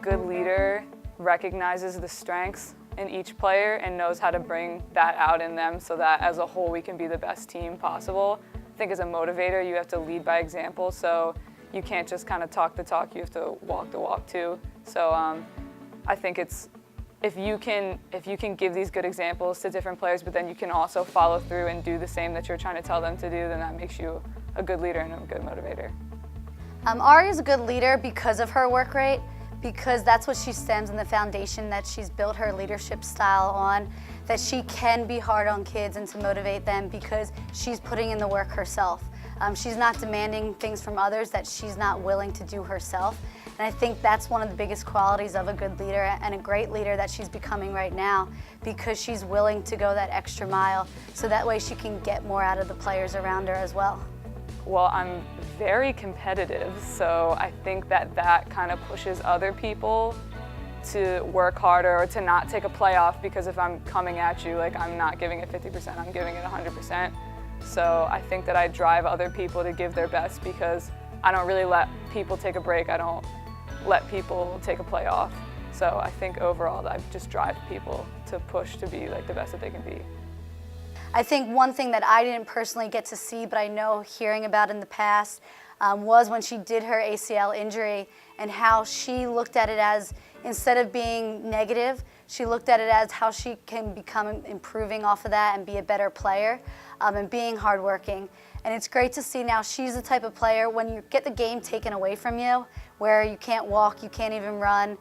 good leader recognizes the strengths in each player and knows how to bring that out in them so that as a whole we can be the best team possible. I think as a motivator you have to lead by example, so you can't just kind of talk the talk, you have to walk the walk too. So I think it's if you can give these good examples to different players, but then you can also follow through and do the same that you're trying to tell them to do, then that makes you a good leader and a good motivator. Ari is a good leader because of her work rate, because that's what she stems in the foundation that she's built her leadership style on, that she can be hard on kids and to motivate them because she's putting in the work herself. She's not demanding things from others that she's not willing to do herself. And I think that's one of the biggest qualities of a good leader and a great leader that she's becoming right now, because she's willing to go that extra mile so that way she can get more out of the players around her as well. Well, I'm very competitive, so I think that kind of pushes other people to work harder or to not take a play off, because if I'm coming at you, like, I'm not giving it 50%, I'm giving it 100%. So I think that I drive other people to give their best because I don't really let people take a break. I don't let people take a play off. So I think overall I just drive people to push to be like the best that they can be. I think one thing that I didn't personally get to see, but I know hearing about in the past, was when she did her ACL injury and how she looked at it as, instead of being negative, she looked at it as how she can become improving off of that and be a better player and being hardworking. And it's great to see now she's the type of player, when you get the game taken away from you, where you can't walk, you can't even run,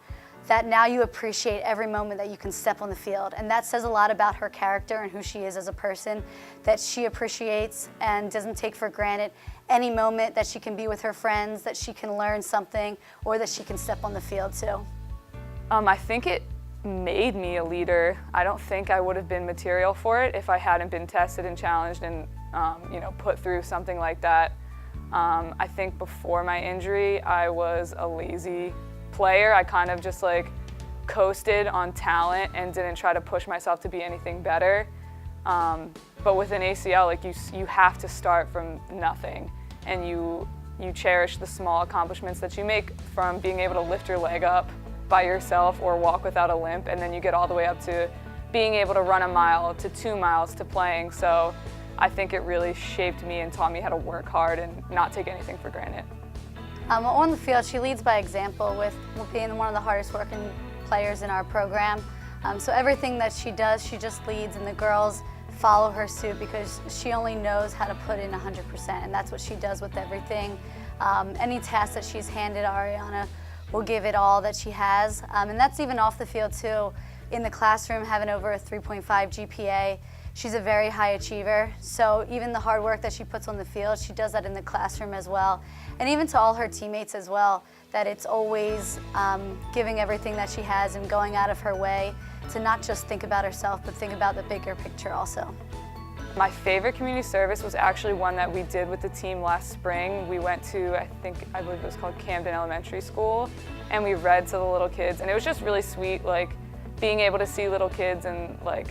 that now you appreciate every moment that you can step on the field. And that says a lot about her character and who she is as a person, that she appreciates and doesn't take for granted any moment that she can be with her friends, that she can learn something, or that she can step on the field too. I think it made me a leader. I don't think I would have been material for it if I hadn't been tested and challenged and put through something like that. I think before my injury, I was a lazy player. I kind of just like coasted on talent and didn't try to push myself to be anything better. But with an ACL, like you have to start from nothing, and you cherish the small accomplishments that you make, from being able to lift your leg up by yourself or walk without a limp, and then you get all the way up to being able to run a mile to 2 miles to playing. So I think it really shaped me and taught me how to work hard and not take anything for granted. On the field, she leads by example with being one of the hardest working players in our program. So everything that she does, she just leads, and the girls follow her suit because she only knows how to put in 100%, and that's what she does with everything. Any task that she's handed, Arianna will give it all that she has, and that's even off the field too. In the classroom, having over a 3.5 GPA, she's a very high achiever, so even the hard work that she puts on the field, she does that in the classroom as well. And even to all her teammates as well, that it's always giving everything that she has and going out of her way to not just think about herself, but think about the bigger picture also. My favorite community service was actually one that we did with the team last spring. We went to, I believe it was called Camden Elementary School, and we read to the little kids, and it was just really sweet, like being able to see little kids and like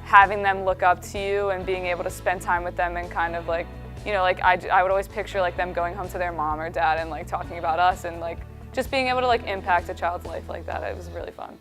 having them look up to you and being able to spend time with them and kind of like, like I would always picture like them going home to their mom or dad and like talking about us and like just being able to like impact a child's life like that. It was really fun.